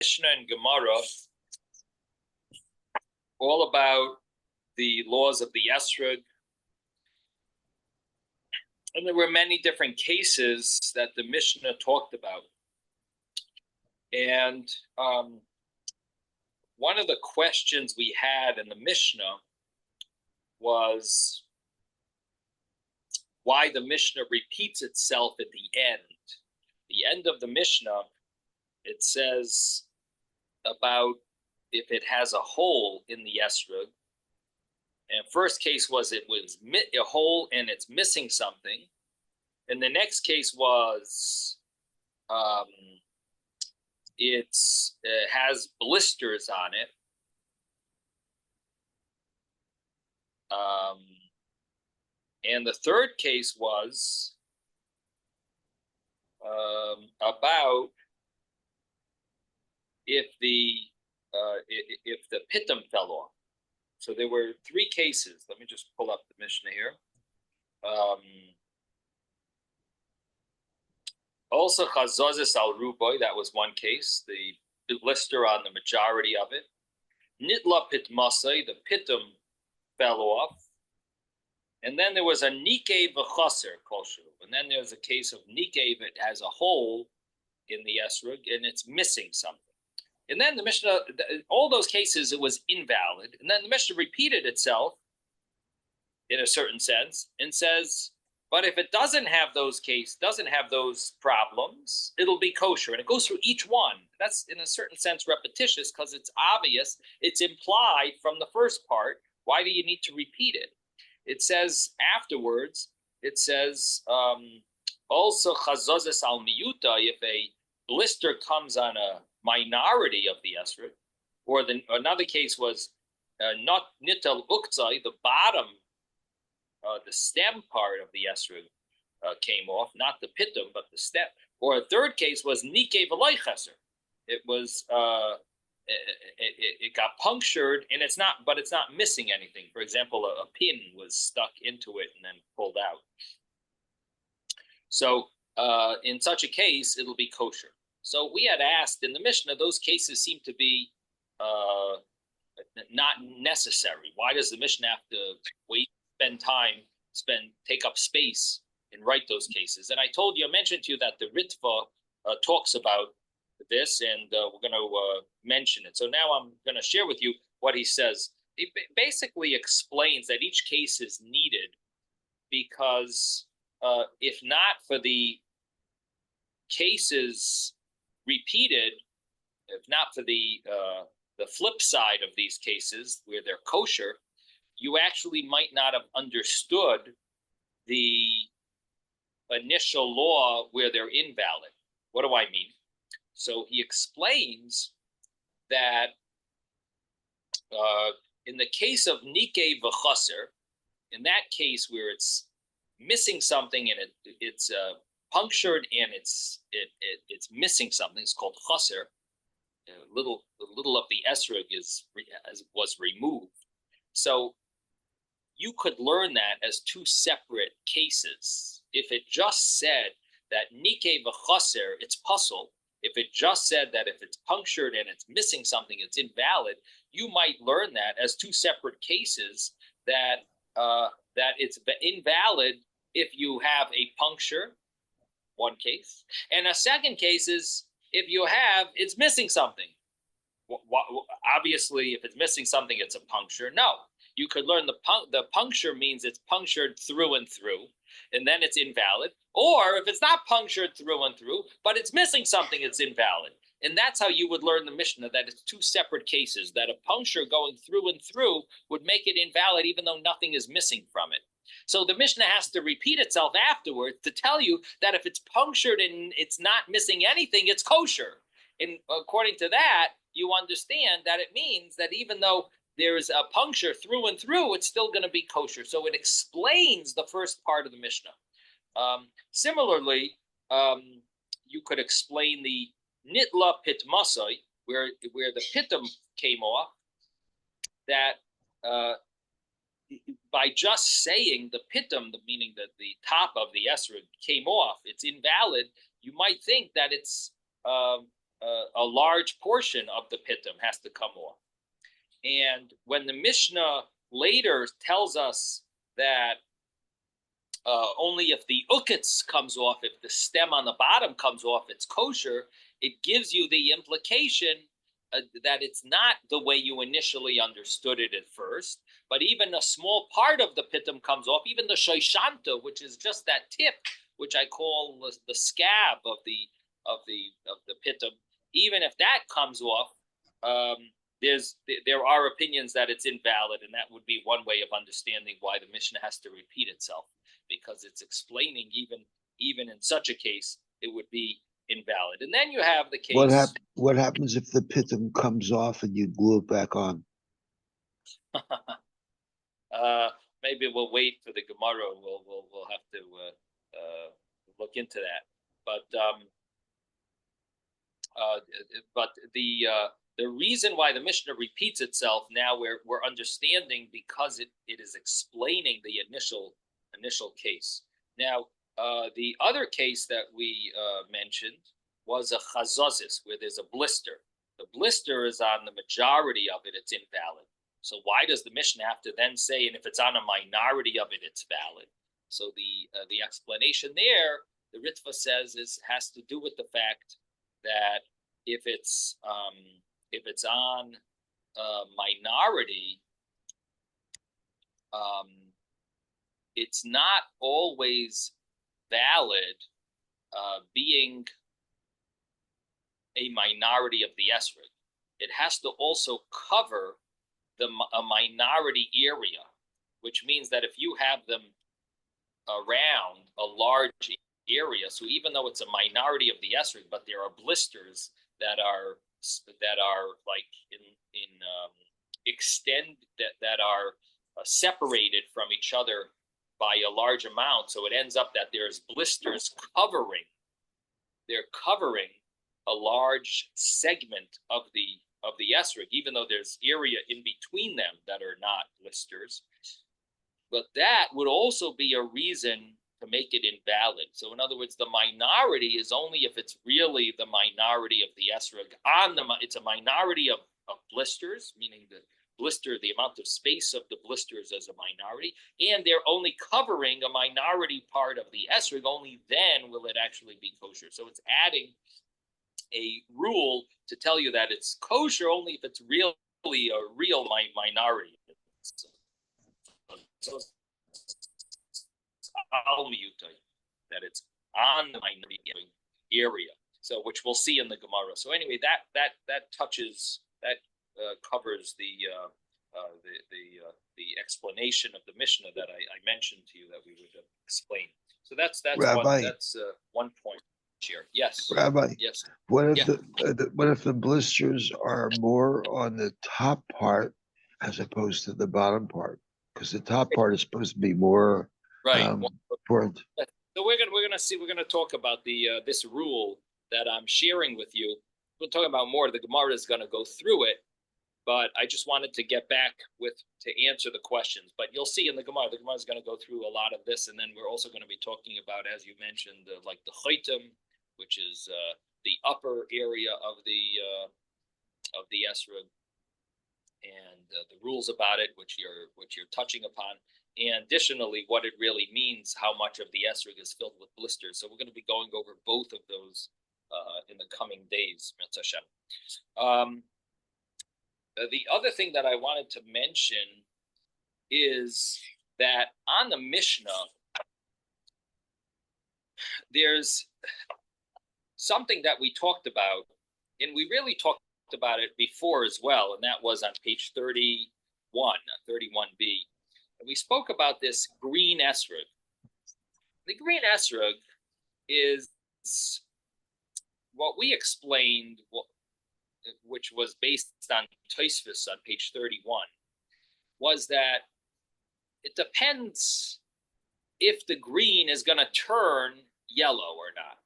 Mishnah and Gemara, all about the laws of the esrog. And there were many different cases that the Mishnah talked about. And one of the questions we had in the Mishnah was why the Mishnah repeats itself at the end. The end of the Mishnah, it says about if it has a hole in the esrog. And first case was it was a hole and it's missing something. And the next case was it has blisters on it. And the third case was about if the pitum fell off. So there were three cases. Let me just pull up the Mishnah here. Also chazazis al ruboy, that was one case, the blister on the majority of it. Nitla pitmasai, the pitum fell off. And then there was a nikev v'chaser kosher. And then there's a case of nikev, it has a hole in the esrog and it's missing something. And then the Mishnah, all those cases, it was invalid. And then the Mishnah repeated itself in a certain sense and says, but if it doesn't have those problems, it'll be kosher. And it goes through each one. That's in a certain sense repetitious because it's obvious, it's implied from the first part. Why do you need to repeat it? It says afterwards, it says, also chazazes al miyuta, if a blister comes on a minority of the esrog, or another case was not nital uktzai, the bottom, the stem part of the esrog came off, not the pitum, but the stem. Or a third case was nike v'loy cheser. It was it got punctured and it's not missing anything. For example, a pin was stuck into it and then pulled out. So in such a case, it'll be kosher. So we had asked in the Mishnah, those cases seem to be not necessary. Why does the Mishnah have to wait, spend time, take up space and write those cases? And I mentioned to you that the Ritva talks about this, and we're going to mention it. So now I'm going to share with you what he says. He basically explains that each case is needed because if not for the cases repeated, if not for the flip side of these cases where they're kosher, you actually might not have understood the initial law where they're invalid. What do I mean? So he explains that in the case of nike v'chaser, in that case where it's missing something and it's punctured and it's missing something, it's called chaser. A little of the esrog was removed. So you could learn that as two separate cases. If it just said that nike v'chaser, it's puzzle. If it just said that if it's punctured and it's missing something, it's invalid, you might learn that as two separate cases that it's invalid if you have a puncture, one case, and a second case is if it's missing something. Obviously, if it's missing something, it's a puncture. No, you could learn the puncture means it's punctured through and through, and then it's invalid. Or if it's not punctured through and through, but it's missing something, it's invalid. And that's how you would learn the Mishnah, that it's two separate cases, that a puncture going through and through would make it invalid even though nothing is missing from it. So the Mishnah has to repeat itself afterwards to tell you that if it's punctured and it's not missing anything, it's kosher. And according to that, you understand that it means that even though there's a puncture through and through, it's still going to be kosher. So it explains the first part of the Mishnah. Similarly, you could explain the nitla pitmasai, where the pitum came off, that by just saying the pitum, meaning that the top of the esrog came off, it's invalid. You might think that it's a large portion of the pitum has to come off. And when the Mishnah later tells us that only if the ukitz comes off, if the stem on the bottom comes off, it's kosher, it gives you the implication that it's not the way you initially understood it at first, but even a small part of the pitum comes off, even the shoshanta, which is just that tip, which I call the scab of the pitum, even if that comes off, there are opinions that it's invalid, and that would be one way of understanding why the Mishnah has to repeat itself, because it's explaining even in such a case it would be invalid. And then you have the case. What happens if the pitum comes off and you glue it back on? Maybe we'll wait for the Gemara. We'll have to look into that. But the reason why the Mishnah repeats itself now, we're understanding because it is explaining the initial case. Now, the other case that we mentioned was a chazazis, where there's a blister. The blister is on the majority of it, it's invalid. So why does the Mishnah have to then say, and if it's on a minority of it, it's valid? So the explanation there, the Ritva says, has to do with the fact that if it's on a minority, it's not always valid being a minority of the esrog. It has to also cover a minority area, which means that if you have them around a large area, so even though it's a minority of the esrog, but there are blisters that are like in extend that are separated from each other by a large amount, so it ends up that there's blisters covering a large segment of the esrog, even though there's area in between them that are not blisters. But that would also be a reason to make it invalid. So in other words, the minority is only if it's really the minority of the esrog. It's a minority of blisters, meaning the blister, the amount of space of the blisters as a minority, and they're only covering a minority part of the esrog. Only then will it actually be kosher. So it's adding a rule to tell you that it's kosher only if it's really a real minority. So that it's on the minority area. So which we'll see in the Gemara. So anyway, that covers the explanation of the Mishnah that I mentioned to you that we would explain. So that's Rabbi, one point here. Yes, Rabbi. Yes. What if the blisters are more on the top part as opposed to the bottom part? Because the top part is supposed to be more important. So we're gonna talk about this rule that I'm sharing with you. We're talking about more. The Gemara is gonna go through it, but I just wanted to get back to answer the questions. But you'll see in the Gemara is going to go through a lot of this, and then we're also going to be talking about, as you mentioned, like the chaitim, which is the upper area of the esrog, and the rules about it, which you're touching upon, and additionally, what it really means, how much of the esrog is filled with blisters. So we're going to be going over both of those in the coming days, Mitzvah Hashem. The other thing that I wanted to mention is that on the Mishnah, there's something that we talked about, and we really talked about it before as well, and that was on page 31, 31b. And we spoke about this green esrog. The green esrog is what we explained, which was based on Tosfos on page 31, was that it depends if the green is going to turn yellow or not.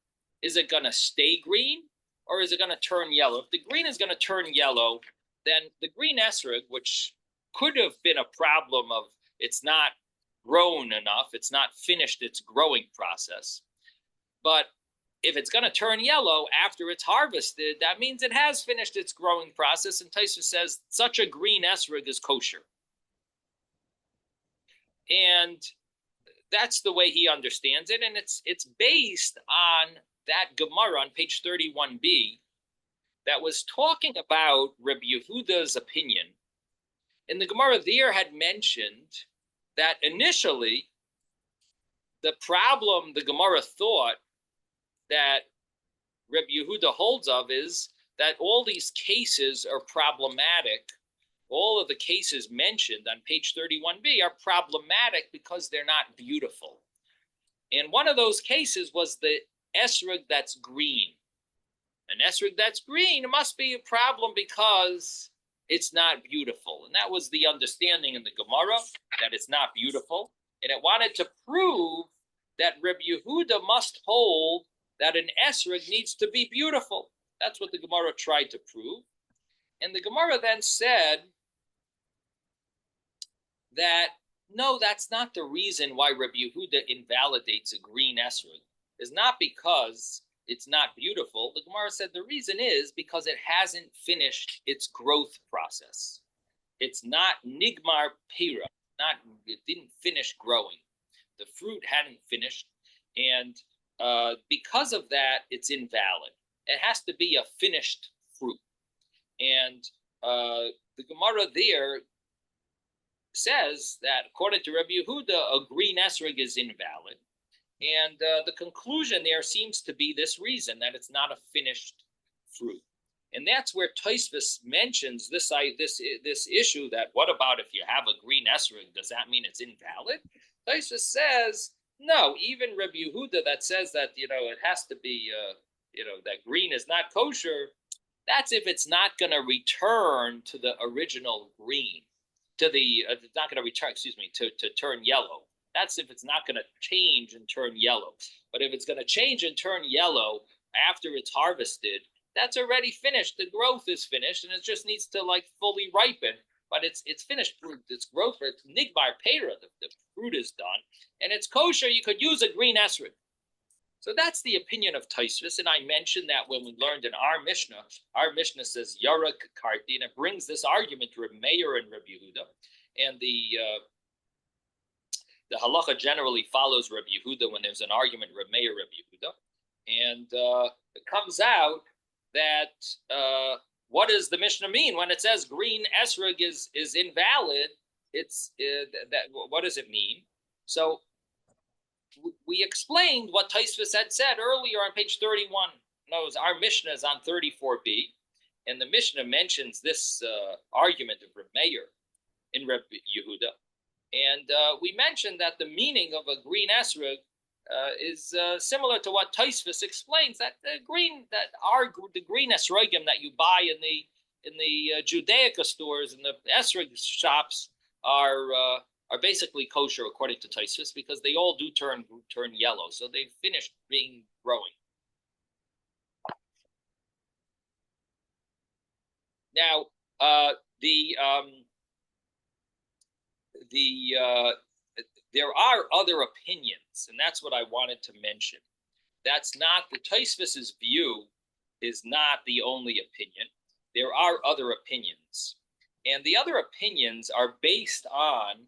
Is it going to stay green or is it going to turn yellow? If the green is going to turn yellow, then the green esrog, which could have been a problem of it's not grown enough, it's not finished its growing process, but if it's going to turn yellow after it's harvested, that means it has finished its growing process. And Taisa says such a green esrog is kosher. And that's the way he understands it. And it's based on that Gemara on page 31b that was talking about Rabbi Yehuda's opinion. And the Gemara there had mentioned that initially the problem the Gemara thought that Rabbi Yehuda holds of is that all these cases are problematic. All of the cases mentioned on page 31b are problematic because they're not beautiful. And one of those cases was the esrog that's green. An esrog that's green must be a problem because it's not beautiful. And that was the understanding in the Gemara, that it's not beautiful. And it wanted to prove that Rabbi Yehuda must hold that an esrog needs to be beautiful. That's what the Gemara tried to prove. And the Gemara then said that, no, that's not the reason why Rabbi Yehuda invalidates a green esrog. It's not because it's not beautiful. The Gemara said the reason is because it hasn't finished its growth process. It's not nigmar pera. It didn't finish growing. The fruit hadn't finished. And because of that, it's invalid. It has to be a finished fruit. And the Gemara there says that according to Rabbi Yehuda, a green esrog is invalid. And the conclusion there seems to be this reason, that it's not a finished fruit. And that's where Tosfos mentions this issue, that what about if you have a green esrog? Does that mean it's invalid? Tosfos says, no, even Rabbi Yehuda that says that, it has to be, that green is not kosher, that's if it's not going to return to the original green, it's not going to return, to turn yellow. That's if it's not going to change and turn yellow. But if it's going to change and turn yellow after it's harvested, that's already finished. The growth is finished, and it just needs to fully ripen. But it's finished fruit. It's growth. It's nigbar pera. The fruit is done, and it's kosher. You could use a green esrog. So that's the opinion of Tosfos, and I mentioned that when we learned in our Mishnah says Yarak Karti, and it brings this argument to Reb Meir and Rabbi Yehuda, and the halacha generally follows Rabbi Yehuda when there's an argument, Reb Meir, Rabbi Yehuda. And it comes out that what does the Mishnah mean when it says green esrog is invalid? It's that. What does it mean? So we explained what Tosfos had said earlier on page 31. No, our Mishnah is on 34b, and the Mishnah mentions this argument of Reb Meir in Reb Yehuda. And we mentioned that the meaning of a green esrog is similar to what Tosfos explains, that the green esrogim that you buy in the Judaica stores and the esrog shops are basically kosher according to Tosfos, because they all do turn yellow, so they've finished growing. Now there are other opinions, and that's what I wanted to mention. That's not the Tosfos's view is not the only opinion. There are other opinions, and the other opinions are based on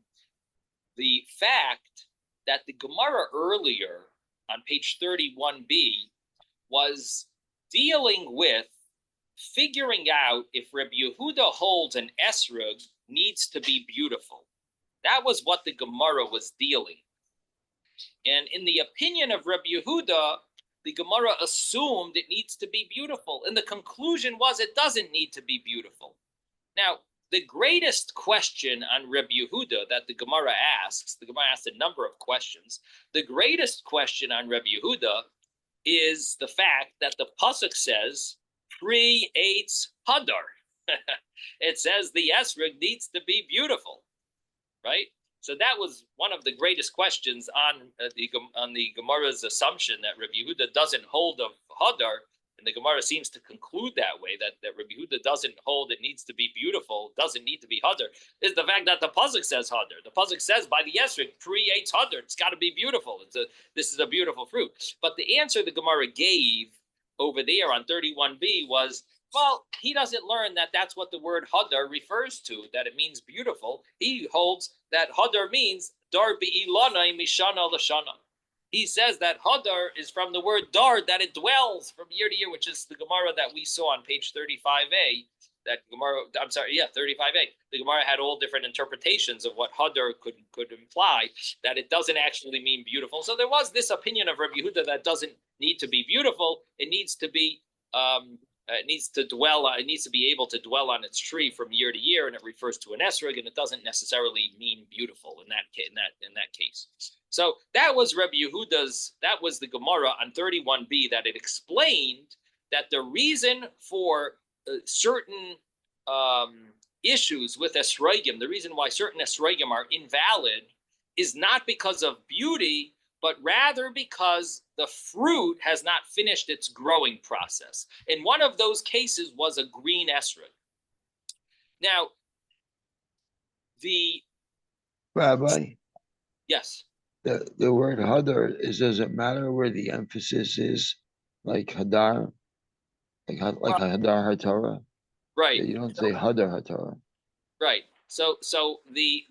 the fact that the Gemara earlier on page 31b was dealing with figuring out if Rabbi Yehuda holds an esrog needs to be beautiful. That was what the Gemara was dealing. And in the opinion of Rabbi Yehuda, the Gemara assumed it needs to be beautiful. And the conclusion was it doesn't need to be beautiful. Now, the greatest question on Rabbi Yehuda that the Gemara asks a number of questions. The greatest question on Rabbi Yehuda is the fact that the pasuk says, pre-eitz hadar. It says the esrog needs to be beautiful, right? So that was one of the greatest questions on the Gemara's assumption that Rabbi Yehuda doesn't hold of hadar, and the Gemara seems to conclude that way, that Rabbi Yehuda doesn't hold it needs to be beautiful, doesn't need to be hadar, is the fact that the pasuk says hadar. The pasuk says by the esrog creates hadar. It's got to be beautiful. This is a beautiful fruit. But the answer the Gemara gave over there on 31b was, well, he doesn't learn that that's what the word hadar refers to, that it means beautiful. He holds that hadar means dar bi'ilana mishana l'shana. He says that hadar is from the word dar, that it dwells from year to year, which is the Gemara that we saw on page 35a. That Gemara, I'm sorry, yeah, 35a. The Gemara had all different interpretations of what hadar could imply, that it doesn't actually mean beautiful. So there was this opinion of Rabbi Yehuda that doesn't need to be beautiful. It needs to be, it needs to be able to dwell on its tree from year to year, and it refers to an esrog, and it doesn't necessarily mean beautiful in that case. So that was Rabbi Yehuda's. That was the Gemara on 31b, that it explained that the reason for certain issues with esrogim, the reason why certain esrogim are invalid, is not because of beauty, but rather because the fruit has not finished its growing process. And one of those cases was a green esrog. Now, the Rabbi, yes, the word hadar does it matter where the emphasis is, like hadar, like hadar haTorah? right. You don't say hadar haTorah. Right. So the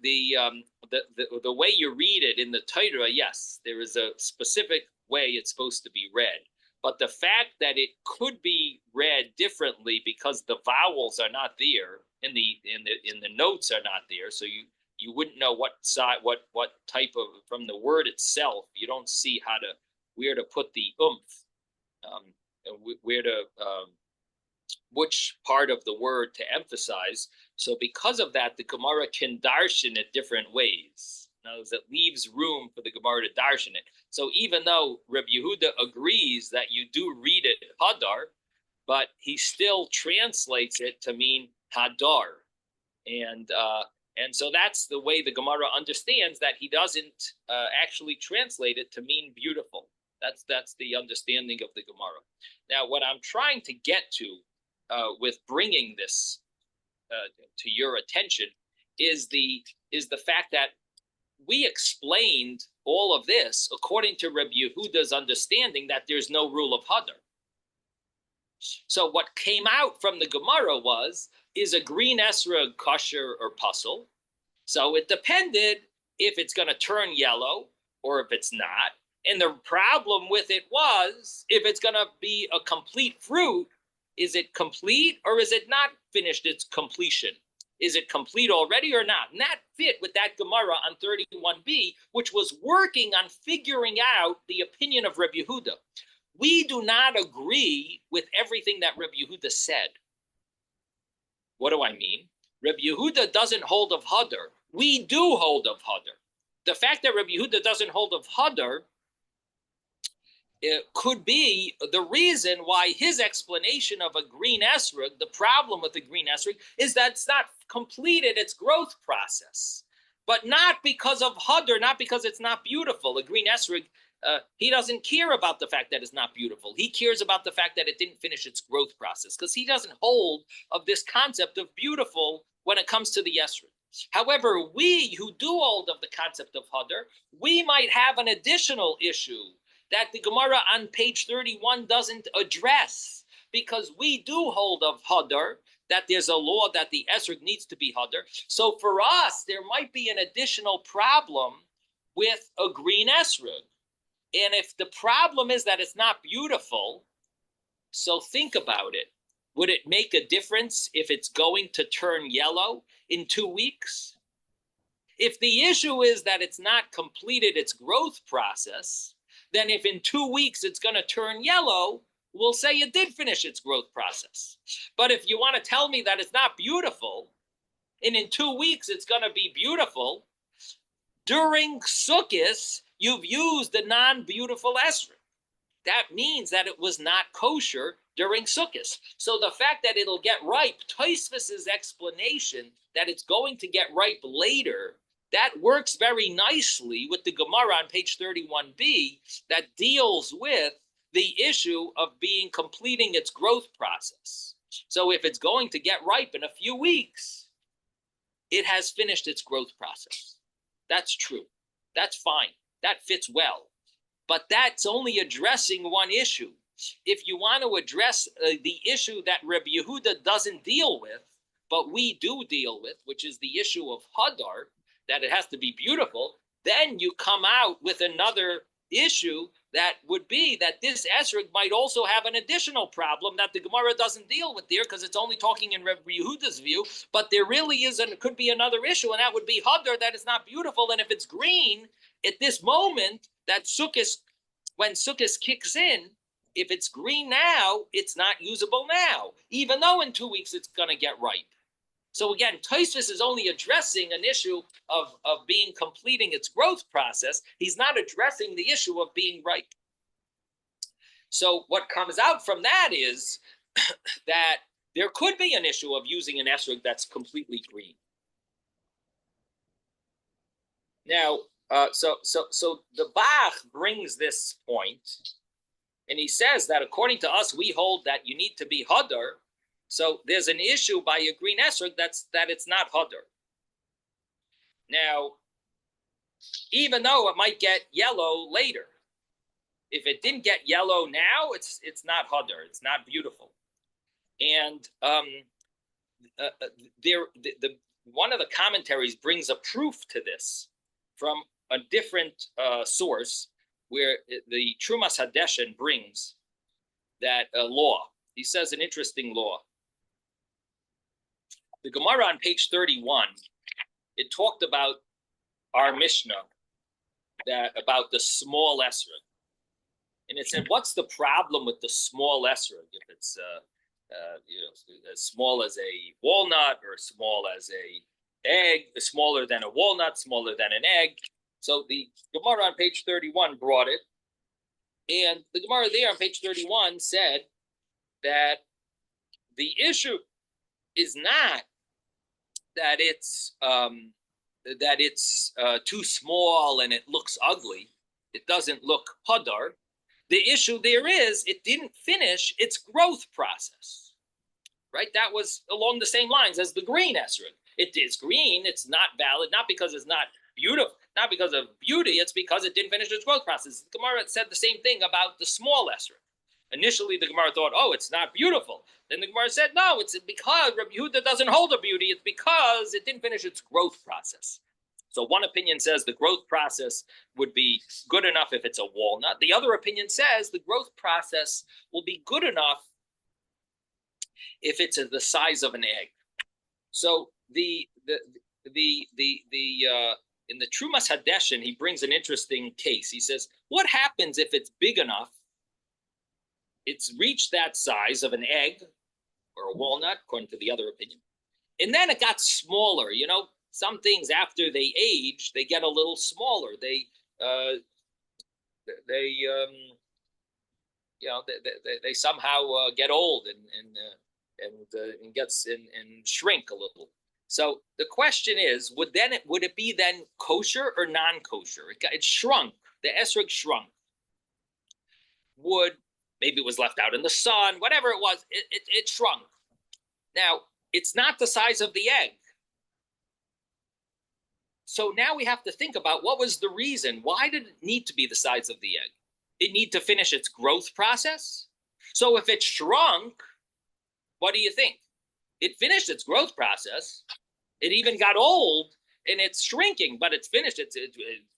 way you read it in the Torah, yes, there is a specific way it's supposed to be read. But the fact that it could be read differently because the vowels are not there, in the notes are not there, so you wouldn't know what side, what type of, from the word itself, you don't see where to put the where to which part of the word to emphasize. So because of that, the Gemara can darshan it different ways. In other words, it leaves room for the Gemara to darshan it. So even though Rabbi Yehuda agrees that you do read it hadar, but he still translates it to mean hadar. And so that's the way the Gemara understands that he doesn't actually translate it to mean beautiful. That's the understanding of the Gemara. Now, what I'm trying to get to with bringing this to your attention is the fact that we explained all of this according to Rabbi Yehuda's understanding that there's no rule of hadar. So what came out from the Gemara is a green esrog kosher or puzzle. So it depended if it's going to turn yellow or if it's not. And the problem with it was, if it's going to be a complete fruit, is it complete or is it not finished its completion? Is it complete already or not? And that fit with that Gemara on 31b, which was working on figuring out the opinion of Rabbi Yehuda. We do not agree with everything that Rabbi Yehuda said. What do I mean? Rabbi Yehuda doesn't hold of hadar. We do hold of hadar. The fact that Rabbi Yehuda doesn't hold of hadar, it could be the reason why his explanation of a green esrog, the problem with the green esrog, is that it's not completed its growth process. But not because of hadar, not because it's not beautiful. A green esrog, he doesn't care about the fact that it's not beautiful. He cares about the fact that it didn't finish its growth process, because he doesn't hold of this concept of beautiful when it comes to the esrog. However, we who do hold of the concept of hadar, we might have an additional issue that the Gemara on page 31 doesn't address, because we do hold of hadar, that there's a law that the esrog needs to be hadar. So for us, there might be an additional problem with a green esrog. And if the problem is that it's not beautiful, so think about it. Would it make a difference if it's going to turn yellow in 2 weeks? If the issue is that it's not completed its growth process, then if in 2 weeks it's going to turn yellow, we'll say it did finish its growth process. But if you want to tell me that it's not beautiful, and in 2 weeks it's going to be beautiful, during Sukkot, you've used the non-beautiful esrog. That means that it was not kosher during Sukkot. So the fact that it'll get ripe, Tosfos's explanation that it's going to get ripe later, that works very nicely with the Gemara on page 31b that deals with the issue of completing its growth process. So if it's going to get ripe in a few weeks, it has finished its growth process. That's true. That's fine. That fits well. But that's only addressing one issue. If you want to address the issue that Rabbi Yehuda doesn't deal with, but we do deal with, which is the issue of Hadar, that it has to be beautiful, then you come out with another issue that would be that this esrog might also have an additional problem that the Gemara doesn't deal with there because it's only talking in Rabbi Yehuda's view, but there really is and could be another issue, and that would be Hadar, that is not beautiful. And if it's green at this moment, that Sukkot, when Sukkot kicks in, if it's green now, it's not usable now, even though in 2 weeks it's going to get ripe. So again, Tosfos is only addressing an issue of completing its growth process. He's not addressing the issue of being ripe. So what comes out from that is that there could be an issue of using an esrog that's completely green. Now, so the Bach brings this point, and he says that according to us, we hold that you need to be Hadar. So there's an issue by a green esrog that it's not Hadar. Now, even though it might get yellow later, if it didn't get yellow now, it's not Hadar. It's not beautiful. And one of the commentaries brings a proof to this from a different source, where the Trumas Hadeshen brings that law. He says an interesting law. The Gemara on page 31, it talked about our Mishnah, about the small esrog. And it said, what's the problem with the small esrog? If it's as small as a walnut, or small as a egg, smaller than a walnut, smaller than an egg. So the Gemara on page 31 brought it. And the Gemara there on page 31 said that the issue is not that it's too small and it looks ugly. It doesn't look Hadar. The issue there is it didn't finish its growth process, right? That was along the same lines as the green esrog. It is green. It's not valid, not because it's not beautiful, not because of beauty. It's because it didn't finish its growth process. The Gemara said the same thing about the small esrog. Initially, the Gemara thought, oh, it's not beautiful. Then the Gemara said, no, it's because Rabbi Yehuda doesn't hold a beauty. It's because it didn't finish its growth process. So one opinion says the growth process would be good enough if it's a walnut. The other opinion says the growth process will be good enough if it's the size of an egg. So in the Trumas Hadeshen, he brings an interesting case. He says, what happens if it's big enough? It's reached that size of an egg or a walnut, according to the other opinion. And then it got smaller. You know, some things after they age, they get a little smaller. They somehow get old and shrink a little. So the question is, would it be then kosher or non-kosher? It shrunk. The esrog shrunk. Maybe it was left out in the sun, whatever it was, it shrunk. Now, it's not the size of the egg. So now we have to think about what was the reason. Why did it need to be the size of the egg? It need to finish its growth process? So if it shrunk, what do you think? It finished its growth process. It even got old and it's shrinking, but it's finished its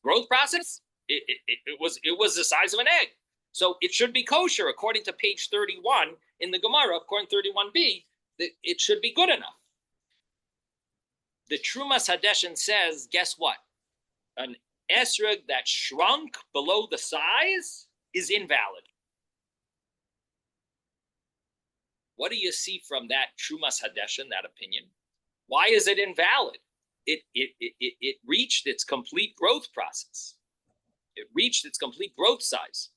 growth process. It was the size of an egg. So it should be kosher, according to page 31 in the Gemara, according to 31b, it should be good enough. The Trumas Hadeshen says, guess what? An esrog that shrunk below the size is invalid. What do you see from that Trumas Hadeshen, that opinion? Why is it invalid? It reached its complete growth process. It reached its complete growth size.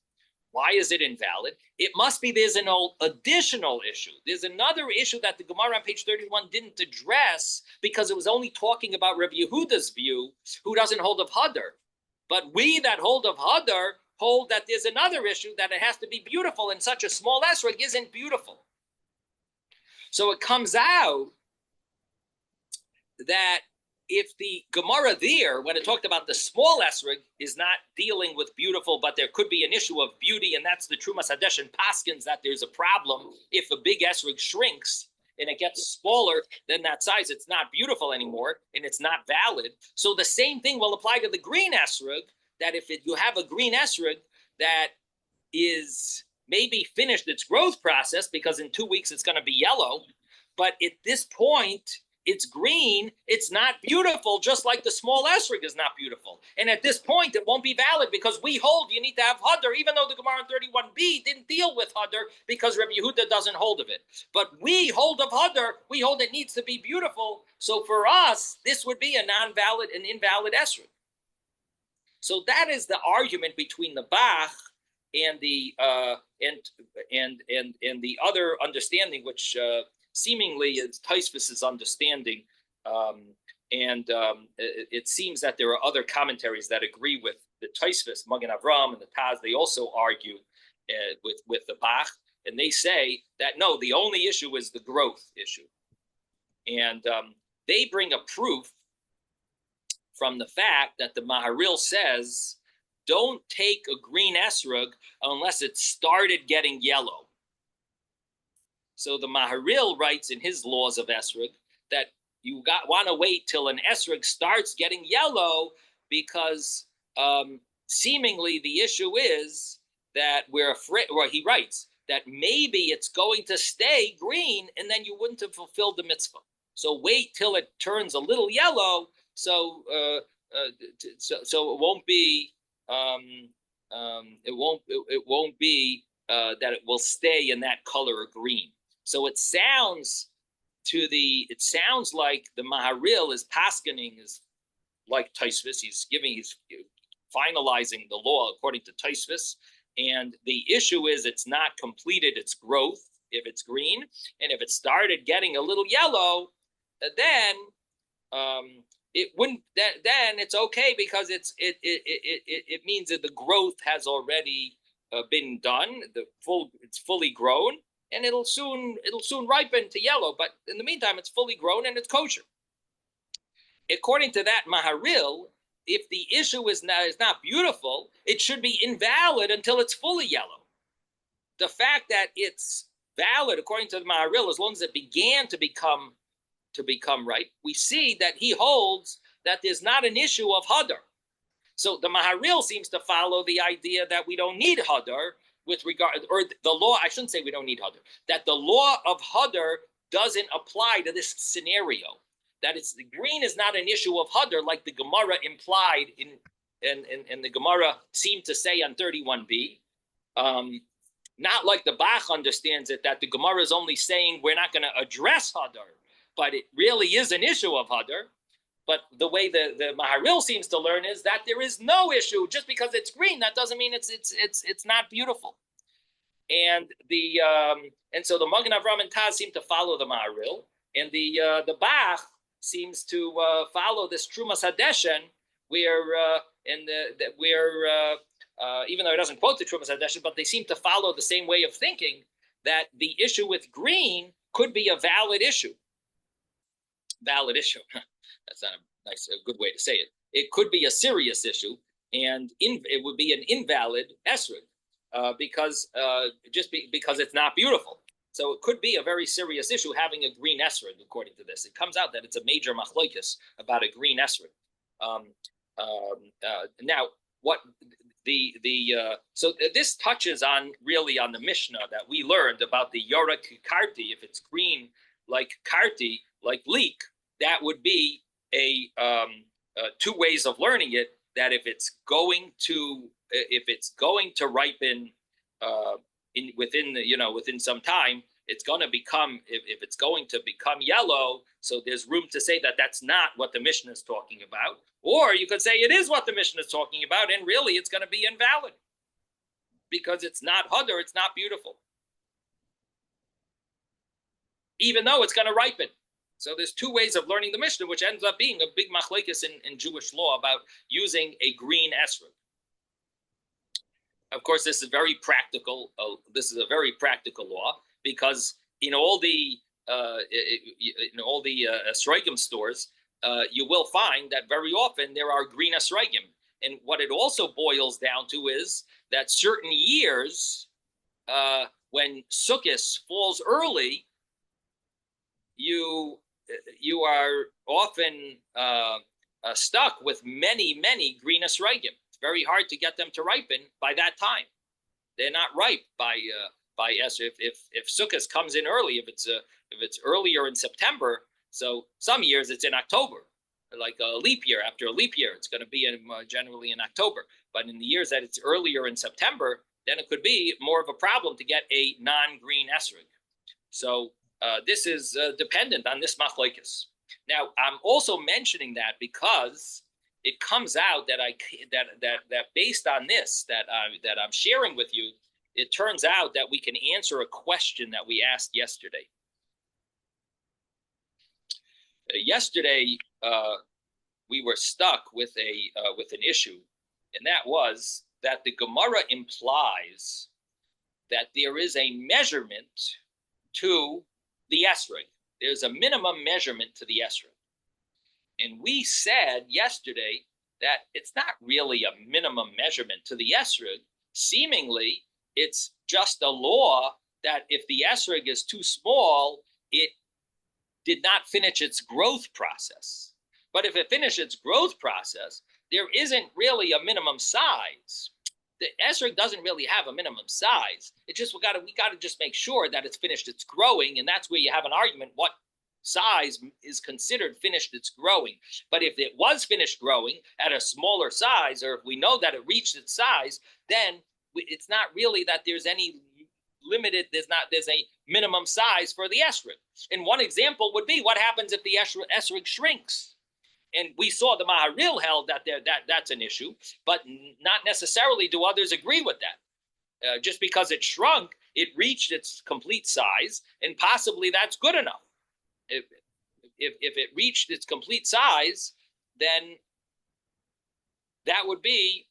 Why is it invalid? It must be there's an additional issue. There's another issue that the Gemara on page 31 didn't address because it was only talking about Rabbi Yehuda's view, who doesn't hold of Hadar. But we that hold of Hadar hold that there's another issue, that it has to be beautiful, and such a small esrog isn't beautiful. So it comes out that if the Gemara there, when it talked about the small esrog, is not dealing with beautiful, but there could be an issue of beauty, and that's the Trumas Hadesh and Paskins, that there's a problem if a big esrog shrinks and it gets smaller than that size, it's not beautiful anymore, and it's not valid. So the same thing will apply to the green esrog, that if you have a green esrog that is maybe finished its growth process, because in 2 weeks it's going to be yellow, but at this point it's green, it's not beautiful, just like the small esrog is not beautiful. And at this point it won't be valid, because we hold you need to have hadar, even though the Gemara in 31b didn't deal with hadar, because Rabbi Yehuda doesn't hold of it. But we hold of hadar, we hold it needs to be beautiful. So for us, this would be a non-valid and invalid esrog. So that is the argument between the Bach and the and the other understanding, which seemingly is Tosfos's understanding, it seems that there are other commentaries that agree with the Tosfos, Magen Avram, and the Taz. They also argue with the Bach, and they say that no, the only issue is the growth issue, and they bring a proof from the fact that the Maharil says, don't take a green esrog unless it started getting yellow. So the Maharil writes in his laws of esrog that you want to wait till an esrog starts getting yellow, because seemingly the issue is that we're afraid, or he writes that maybe it's going to stay green and then you wouldn't have fulfilled the mitzvah. So wait till it turns a little yellow, so it won't be that it will stay in that color of green. So it sounds like the Maharil is paskening is like Tosfos. He's finalizing the law according to Tosfos, and the issue is it's not completed its growth if it's green, and if it started getting a little yellow, then it wouldn't. Then it's okay, because it means that the growth has already been done. It's fully grown, and it'll soon ripen to yellow. But in the meantime, it's fully grown and it's kosher. According to that Maharil, if the issue is not beautiful, it should be invalid until it's fully yellow. The fact that it's valid, according to the Maharil, as long as it began to become ripe, we see that he holds that there's not an issue of hadar. So the Maharil seems to follow the idea that we don't need hadar with regard, or the law, I shouldn't say we don't need hadar, that the law of hadar doesn't apply to this scenario. That it's the green is not an issue of hadar, like the Gemara implied and the Gemara seemed to say on 31b. Not like the Bach understands it, that the Gemara is only saying we're not going to address hadar, but it really is an issue of hadar. But the way the Maharil seems to learn is that there is no issue. Just because it's green, that doesn't mean it's not beautiful. And so the Magen Avram and Taz seem to follow the Maharil, and the Bach seems to follow this Trumas Hadeshen, where even though it doesn't quote the Trumas Hadeshen, but they seem to follow the same way of thinking, that the issue with green could be a valid issue. Valid issue. That's not a good way to say it. It could be a serious issue, and it would be an invalid esrog because it's not beautiful. So it could be a very serious issue having a green esrog. According to this, it comes out that it's a major machlokes about a green esrog. Now, what so this touches on the Mishnah that we learned about the Yorek Karti. If it's green like Karti, like leek, that would be two ways of learning it. That if it's going to ripen within some time, it's going to become, if it's going to become yellow, so there's room to say that that's not what the Mishnah is talking about. Or you could say it is what the Mishnah is talking about, and really it's going to be invalid because it's not hadar, it's not beautiful, even though it's going to ripen. So there's two ways of learning the Mishnah, which ends up being a big machlekes in Jewish law about using a green esrog. Of course, this is very practical. This is a very practical law because in all the esrogim stores, you will find that very often there are green esrogim. And what it also boils down to is that certain years, when Sukkot falls early, you are often stuck with many green esrogim. It's very hard to get them to ripen by that time. They're not ripe by Esrog. If Sukkot comes in early, if it's earlier in September, so some years it's in October, like a leap year. After a leap year, it's going to be generally in October. But in the years that it's earlier in September, then it could be more of a problem to get a non-green esrog. So this is dependent on this machlokes. Now, I'm also mentioning that because it comes out that that based on this that I'm sharing with you, it turns out that we can answer a question that we asked yesterday. Yesterday, we were stuck with an issue, and that was that the Gemara implies that there is a measurement to the esrog. There's a minimum measurement to the esrog. And we said yesterday that it's not really a minimum measurement to the esrog. Seemingly, it's just a law that if the esrog is too small, it did not finish its growth process. But if it finished its growth process, there isn't really a minimum size. The esrog doesn't really have a minimum size. It just we got to just make sure that it's finished its growing, and that's where you have an argument what size is considered finished its growing. But if it was finished growing at a smaller size, or if we know that it reached its size, then it's not really that there's any limited. There's a minimum size for the esrog. And one example would be what happens if the esrog shrinks. And we saw the Maharil held that that's an issue, but not necessarily do others agree with that. Just because it shrunk, it reached its complete size, and possibly that's good enough. If it reached its complete size, then that would be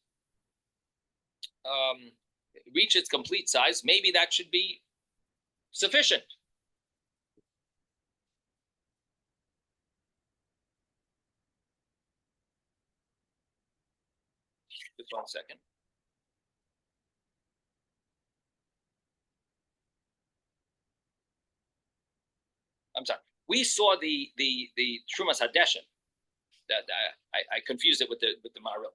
reach its complete size. Maybe that should be sufficient. Just 1 second. I'm sorry. We saw the Trumas Hadeshin. That I confused it with the Maharil.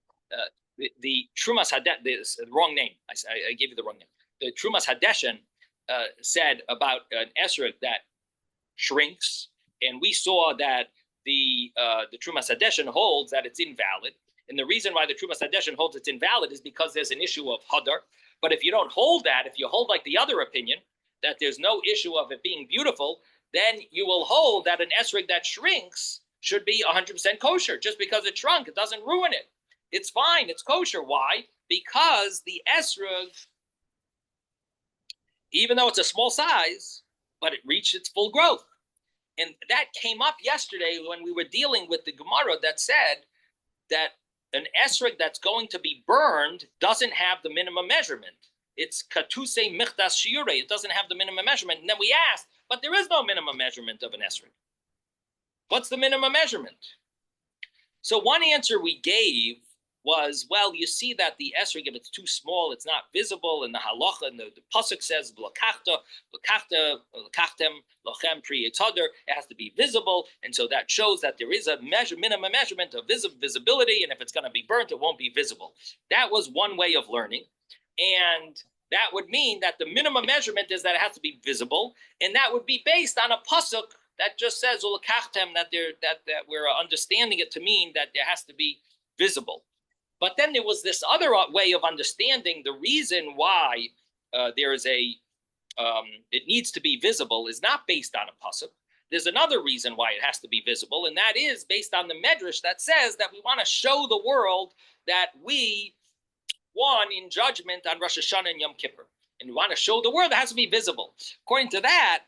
The Trumas Hadeshin, the wrong name. I gave you the wrong name. The Trumas Hadeshin said about an esrog that shrinks, and we saw that the Trumas Hadeshin holds that it's invalid. And the reason why the Trumas Hadeshin holds it's invalid is because there's an issue of hadar. But if you don't hold that, if you hold like the other opinion, that there's no issue of it being beautiful, then you will hold that an esrog that shrinks should be 100% kosher. Just because it shrunk, it doesn't ruin it. It's fine. It's kosher. Why? Because the esrog, even though it's a small size, but it reached its full growth. And that came up yesterday when we were dealing with the Gemara that said that an esrog that's going to be burned doesn't have the minimum measurement. It's katuse michdas shiure. It doesn't have the minimum measurement. And then we asked, but there is no minimum measurement of an esrog. What's the minimum measurement? So one answer we gave was, well, you see that the esrog, if it's too small, it's not visible. And the halacha, and the pasuk says, l'kachtem lochem pri etzader. It has to be visible, and so that shows that there is a minimum measurement of visibility. And if it's going to be burnt, it won't be visible. That was one way of learning, and that would mean that the minimum measurement is that it has to be visible, and that would be based on a pasuk that just says l'kachtem, that we're understanding it to mean that there has to be visible. But then there was this other way of understanding the reason why there is it needs to be visible is not based on a pasuk. There's another reason why it has to be visible, and that is based on the medrash that says that we want to show the world that we won in judgment on Rosh Hashanah and Yom Kippur, and we want to show the world it has to be visible. According to that,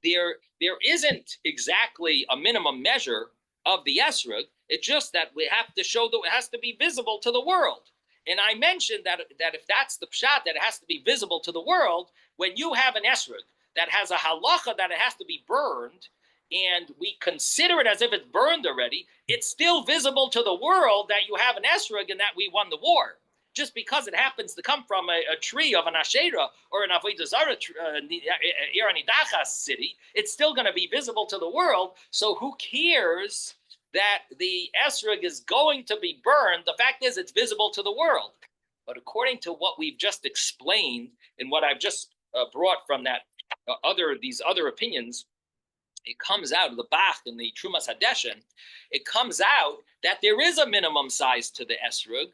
there isn't exactly a minimum measure of the esrog. It's just that we have to show that it has to be visible to the world. And I mentioned that if that's the pshat, that it has to be visible to the world, when you have an esrog that has a halacha that it has to be burned, and we consider it as if it's burned already, it's still visible to the world that you have an esrog and that we won the war. Just because it happens to come from a tree of an Asherah or an Avodah Zarah Iranidachas city, it's still going to be visible to the world. So who cares that the esrog is going to be burned? The fact is, it's visible to the world. But according to what we've just explained and what I've just brought from that these other opinions, it comes out of the Bach and the Trumas Hadeshen, it comes out that there is a minimum size to the esrog.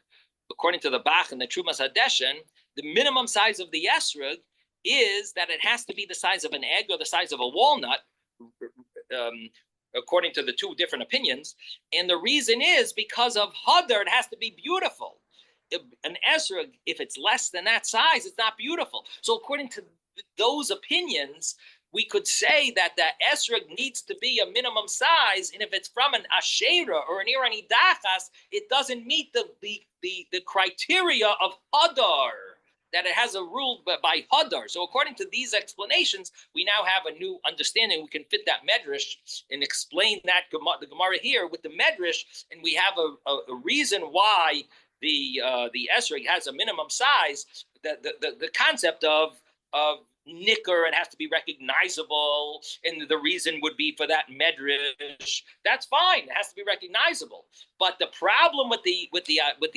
According to the Bach and the Trumas Hadeshen, the minimum size of the esrog is that it has to be the size of an egg or the size of a walnut, according to the two different opinions. And the reason is because of hadar, it has to be beautiful. An esrog, if it's less than that size, it's not beautiful. So according to those opinions, we could say that the esrog needs to be a minimum size, and if it's from an Asherah or an Irani Dachas, it doesn't meet the criteria of hadar, that it has a rule by hadar. So according to these explanations, we now have a new understanding. We can fit that medrash and explain that the Gemara here with the medrash, and we have a reason why the esrog has a minimum size. The concept of nicker, it has to be recognizable, and the reason would be for that medrash. That's fine; it has to be recognizable. But the problem with the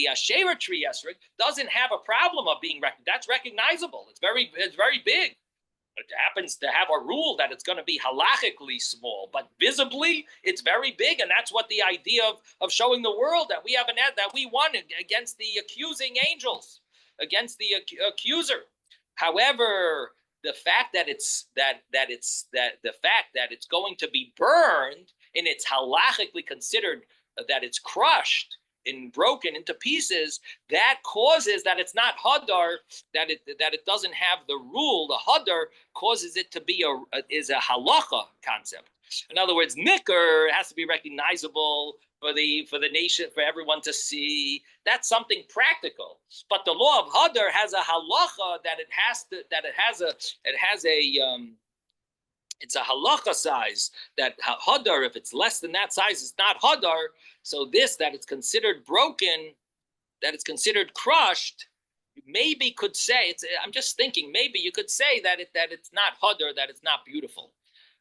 Asherah tree esrog doesn't have a problem of being recognized. That's recognizable. It's very big. It happens to have a rule that it's going to be halachically small, but visibly it's very big, and that's what the idea of showing the world that we have that we won against the accusing angels, against the accuser. However, the fact that it's going to be burned and it's halachically considered that it's crushed and broken into pieces, that causes that it's not hadar, that it doesn't have the rule. The hadar causes it to be a halacha concept. In other words, nicker has to be recognizable for the nation, for everyone to see. That's something practical. But the law of hadar has a halacha that it's a halacha size, that hadar, if it's less than that size, it's not hadar. So that it's considered broken, that it's considered crushed, maybe could say, I'm just thinking, maybe you could say that it's not hadar, that it's not beautiful.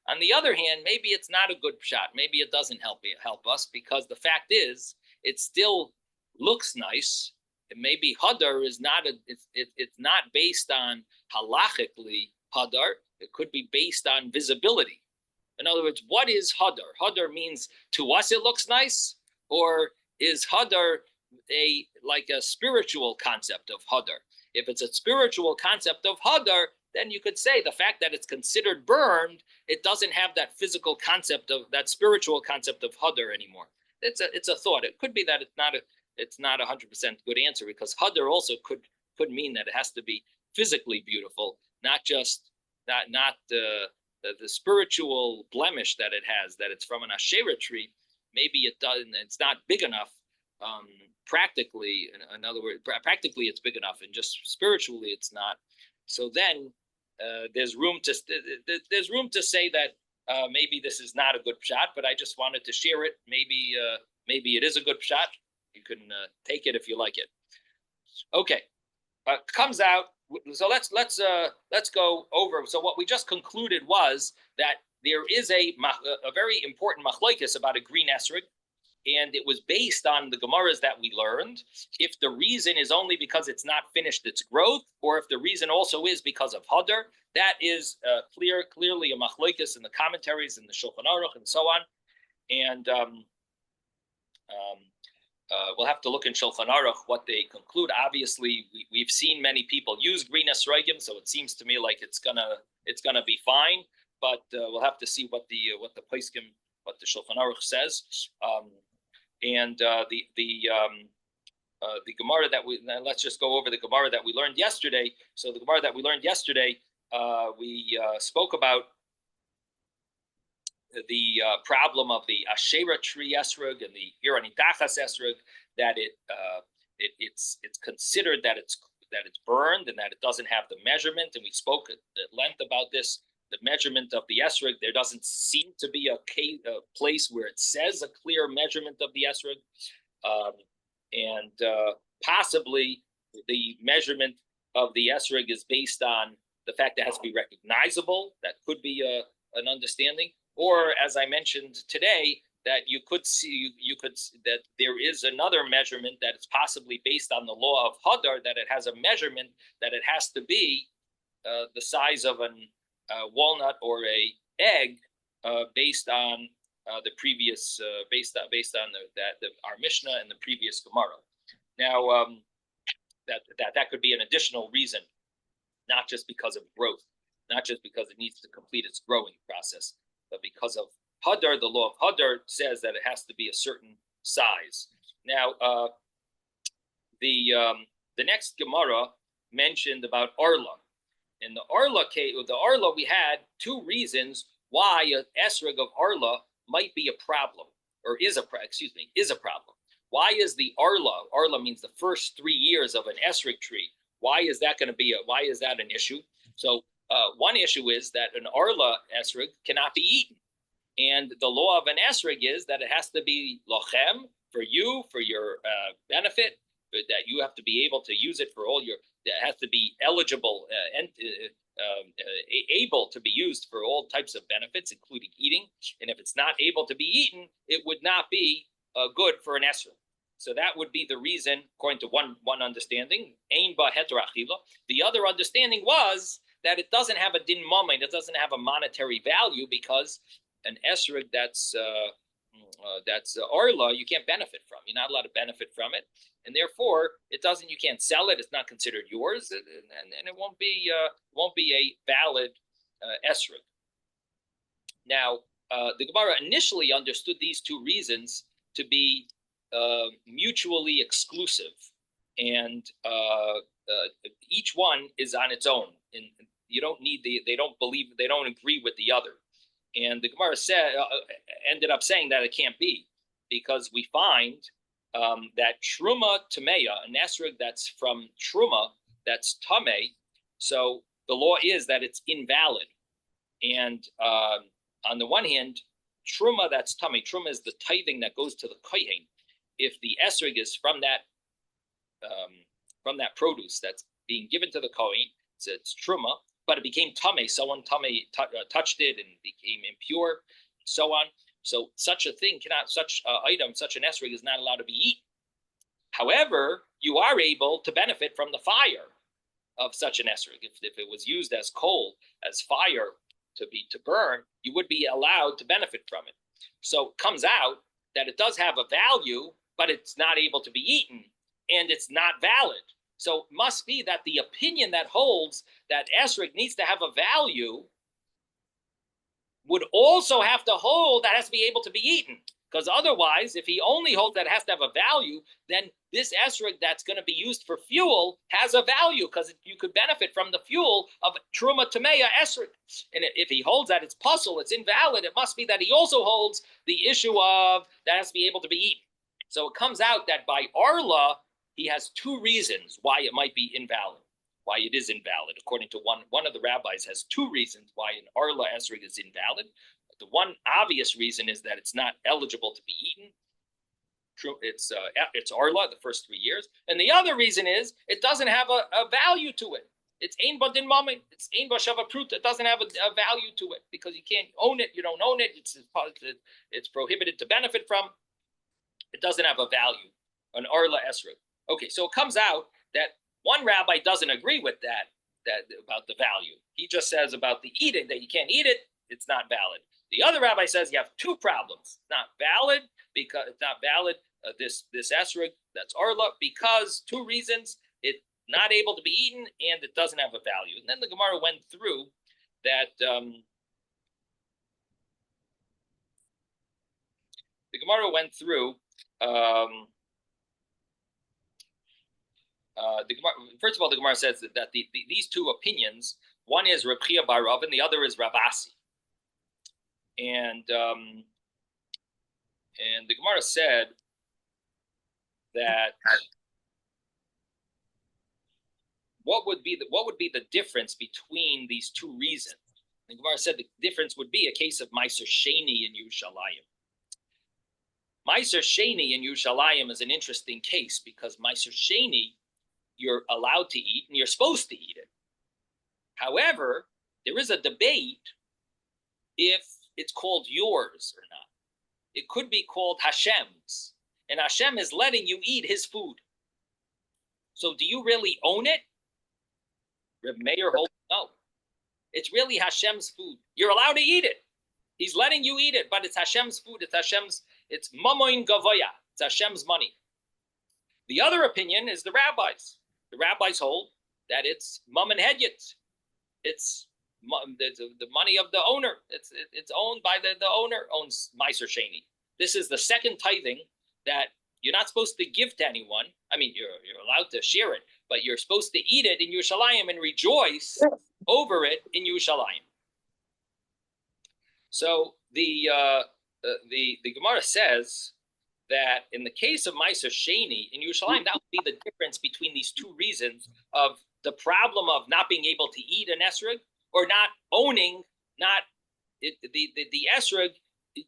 On the other hand, maybe it's not a good pshat. Maybe it doesn't help us, because the fact is, it still looks nice. Maybe hadar is not it's not based on halachically hadar. It could be based on visibility. In other words, what is hadar? Hadar means to us it looks nice, or is hadar like a spiritual concept of hadar? If it's a spiritual concept of hadar, then you could say the fact that it's considered burned, it doesn't have that physical concept of that spiritual concept of hadar anymore. It's a thought. It could be that it's not 100% good answer, because hadar also could mean that it has to be physically beautiful, not just not the spiritual blemish that it has, that it's from an Asherah tree. Maybe it doesn't. It's not big enough. Practically, in other words, practically it's big enough, and just spiritually it's not. So then there's room to say that maybe this is not a good pshat, but I just wanted to share it. Maybe it is a good pshat. You can take it if you like it. Okay, comes out. So let's go over. So what we just concluded was that there is a very important machlokes about a green esrog, and it was based on the Gemaras that we learned. If the reason is only because it's not finished its growth, or if the reason also is because of hadar, that is clearly a machlokes in the commentaries and the Shulchan Aruch and so on. And we'll have to look in Shulchan Aruch what they conclude. Obviously, we've seen many people use green esrogim, so it seems to me like it's gonna be fine. But we'll have to see what the poskim, what the Shulchan Aruch says. And the Gemara that let's just go over the Gemara that we learned yesterday. So the Gemara that we learned yesterday, we spoke about the problem of the Asherah tree esrog and the Iranitachas esrog, that it's considered that it's burned and that it doesn't have the measurement. And we spoke at length about this. The measurement of the esrog, there doesn't seem to be a place where it says a clear measurement of the esrog, and possibly the measurement of the esrog is based on the fact that it has to be recognizable. That could be an understanding, or as I mentioned today, that you could that there is another measurement that is possibly based on the law of Hadar, that it has a measurement that it has to be the size of an walnut or a egg, based on the previous based on our Mishnah and the previous Gemara. Now that could be an additional reason, not just because of growth, not just because it needs to complete its growing process, but because of Hadar. The law of Hadar says that it has to be a certain size. Now, the next Gemara mentioned about Arla. In the Arla case, we had two reasons why an esrog of Arla might be a problem, or is a problem. Why is the Arla? Arla means the first 3 years of an esrog tree. Why is that an issue? So one issue is that an Arla esrog cannot be eaten. And the law of an esrog is that it has to be lochem for you, for your benefit, that you have to be able to use it for all your, it has to be eligible and able to be used for all types of benefits, including eating. And if it's not able to be eaten, it would not be good for an esrog. So that would be the reason, according to one understanding, ein ba heter achila. The other understanding was that it doesn't have a din moment, it doesn't have a monetary value, because an esrog that's Arla, you can't benefit from. You're not allowed to benefit from it, and therefore you can't sell it. It's not considered yours, and it won't be a valid esrog. Now, the Gemara initially understood these two reasons to be mutually exclusive, and each one is on its own, and you don't need they don't agree with the other. And the Gemara ended up saying that it can't be, because we find that Truma Tameya, an esrog that's from Truma, that's Tameh, so the law is that it's invalid. And on the one hand, Truma that's Tameh, Truma is the tithing that goes to the Kohen. If the esrog is from that produce that's being given to the Kohen, it's Truma, but it became Tameh, someone touched it and became impure, and so on. So such a thing such an esrog is not allowed to be eaten. However, you are able to benefit from the fire of such an esrog. If it was used as coal, as fire to burn, you would be allowed to benefit from it. So it comes out that it does have a value, but it's not able to be eaten, and it's not valid. So it must be that the opinion that holds that esrog needs to have a value would also have to hold that it has to be able to be eaten. Because otherwise, if he only holds that it has to have a value, then this esrog that's going to be used for fuel has a value, because you could benefit from the fuel of Truma Tameya esrog. And if he holds that it's puzzle, it's invalid, it must be that he also holds the issue of that has to be able to be eaten. So it comes out that by Arla, he has two reasons why it might be invalid, why it is invalid. According to one of the rabbis has two reasons why an Arla esrog is invalid. The one obvious reason is that it's not eligible to be eaten. It's Arla the first 3 years. And the other reason is it doesn't have a value to it. It's ein ba din mammon. It's ein ba shava pruta. It doesn't have a value to it, because you can't own it. You don't own it. It's prohibited to benefit from. It doesn't have a value, an Arla esrog. Okay, so it comes out that one rabbi doesn't agree with that about the value. He just says about the eating, that you can't eat it, it's not valid. The other rabbi says you have two problems. It's not valid because it's not valid, this esrog that's Arla, because two reasons: it's not able to be eaten and it doesn't have a value. And then the Gemara went through that. The Gemara went through. First of all, the Gemara says that these two opinions, one is Reb Chia bar Rav and the other is Rav Asi. And the Gemara said that what would be the difference between these two reasons? The Gemara said the difference would be a case of Meiser Sheni in Yerushalayim. Meiser Sheni in Yerushalayim is an interesting case because Meiser Sheni, you're allowed to eat and you're supposed to eat it. However, there is a debate if it's called yours or not. It could be called Hashem's, and Hashem is letting you eat his food. So do you really own it? Reb Meir holds no. It's really Hashem's food. You're allowed to eat it. He's letting you eat it, but it's Hashem's food. It's mamoin gavoya. It's Hashem's money. The other opinion is the rabbis. The rabbis hold that it's mammon hedyet. It's the money of the owner. It's owned by the owner owns Meiser Sheni. This is the second tithing that you're not supposed to give to anyone. I mean, you're allowed to share it, but you're supposed to eat it in Yerushalayim and rejoice over it in Yerushalayim. So the Gemara says that in the case of Meiser Sheni in Yerushalayim, that would be the difference between these two reasons of the problem of not being able to eat an esrog or not owning, the esrog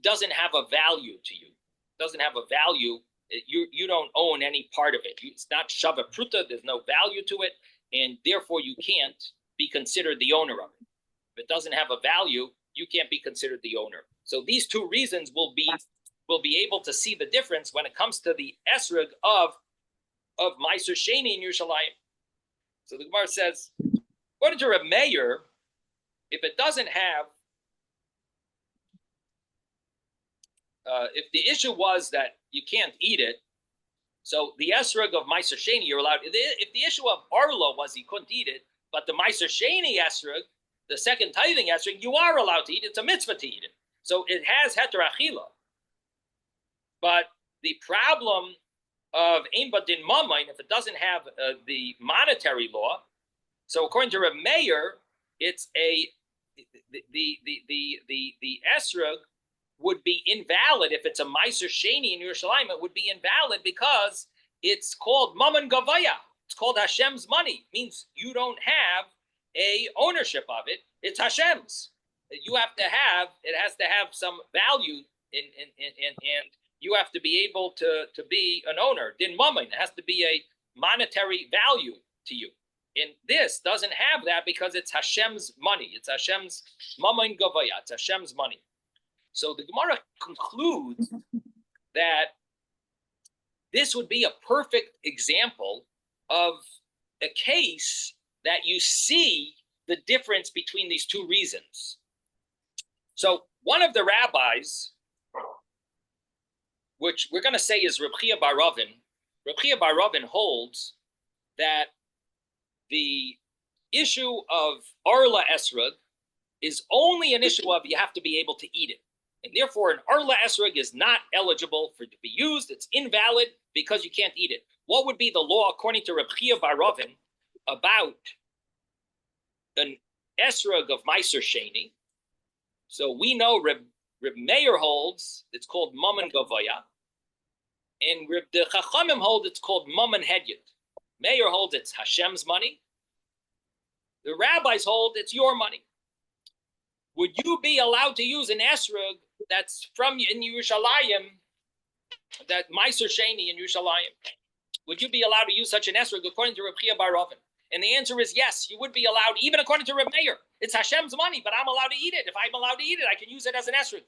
doesn't have a value to you. It doesn't have a value. You don't own any part of it. It's not shava pruta. There's no value to it, and therefore you can't be considered the owner of it. If it doesn't have a value, you can't be considered the owner. So these two reasons will be able to see the difference when it comes to the esrog of Meiser Sheni in Yerushalayim. So the Gemara says, according to Reb Meir, if it doesn't have, if the issue was that you can't eat it, so the esrog of Meiser Sheni you're allowed. If the issue of Arlo was he couldn't eat it, but the Meiser Sheni esrog, the second tithing esrog, you are allowed to eat it. It's a mitzvah to eat it. So it has heter achila. But the problem of ein badin mamain, if it doesn't have the monetary law, so according to Reb Meir, it's the esrog would be invalid if it's a Meiser Sheni in Yerushalayim. It would be invalid because it's called mammon gavaya. It's called Hashem's money. It means you don't have a ownership of it. It's Hashem's. You have to have. It has to have some value, and you have to be able to be an owner. Din mammon, it has to be a monetary value to you. And this doesn't have that because it's Hashem's money. It's Hashem's mammon gavaya. It's Hashem's money. So the Gemara concludes that this would be a perfect example of a case that you see the difference between these two reasons. So one of the rabbis, which we're going to say is Reb Chia bar Ravin holds that the issue of Arla Esrog is only an issue of you have to be able to eat it. And therefore, an Arla Esrog is not eligible for it to be used. It's invalid because you can't eat it. What would be the law, according to Reb Chia bar Ravin, about an Esrog of Meiser Sheni? So we know Reb Meir holds it's called Mammon Gavaya, and the Chachamim hold it's called Mammon Hedyet. Meir holds it's Hashem's money. The rabbis hold it's your money. Would you be allowed to use an esrog that's from in Yerushalayim, that Meiser Sheni in Yerushalayim? Would you be allowed to use such an esrog according to Reb Chia bar Ravin? And the answer is yes, you would be allowed, even according to Reb Meir. It's Hashem's money, but I'm allowed to eat it. If I'm allowed to eat it, I can use it as an esrog.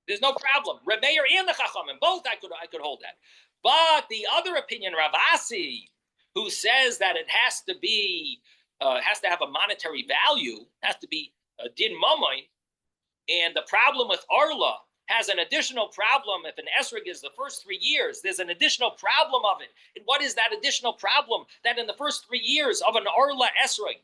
There's no problem. Reb Meir and the Chachamim, both I could hold that. But the other opinion, Rav Asi, who says that it has to have a monetary value, has to be a din mamoin, and the problem with Arla has an additional problem. If an esrog is the first 3 years, there's an additional problem of it. And what is that additional problem? That in the first 3 years of an Arla esrog,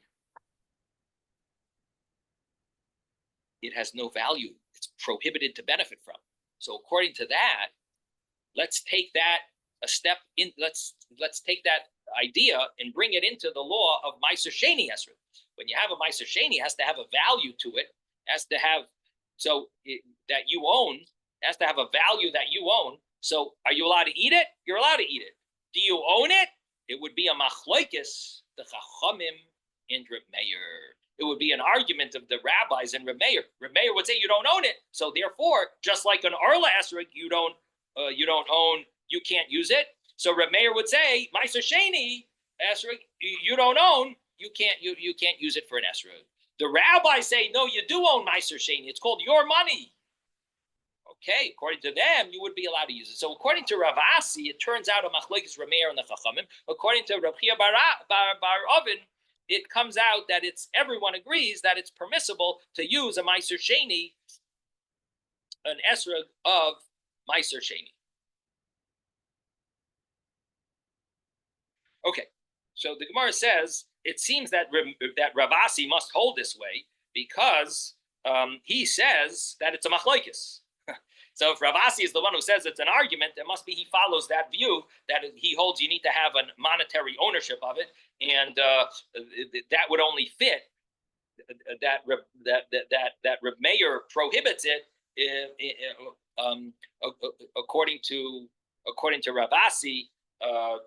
it has no value. It's prohibited to benefit from. So according to that, let's take that a step in. Let's take that idea and bring it into the law of Meiser Sheni esrog. When you have a Meiser Sheni, it has to have a value to it. It has to have that you own. It has to have a value that you own. So are you allowed to eat it? You're allowed to eat it. Do you own it? it would be a machloikis, the chachamim and Reb Meir. It would be an argument of the rabbis and Reb Meir. Reb Meir would say you don't own it, so therefore, just like an arla esrog, you don't own, you can't use it. So Reb Meir would say, Meiser Sheni esrog, you don't own, you can't use it for an esrog. The rabbis say, no, you do own Meiser Sheni. It's called your money. Okay, according to them, you would be allowed to use it. So according to Rav Asi, it turns out a machlokes Reb Meir and the Chachamim. According to Rav Chia bar Oven, it comes out that everyone agrees that it's permissible to use a Meiser Sheni, an esrog of Meiser Sheni. Okay, so the Gemara says it seems that Rav Asi must hold this way because he says that it's a machlokes. So if Rav Asi is the one who says it's an argument, it must be he follows that view that he holds you need to have a monetary ownership of it, and that would only fit that Reb Meir prohibits it according to Rav Asi.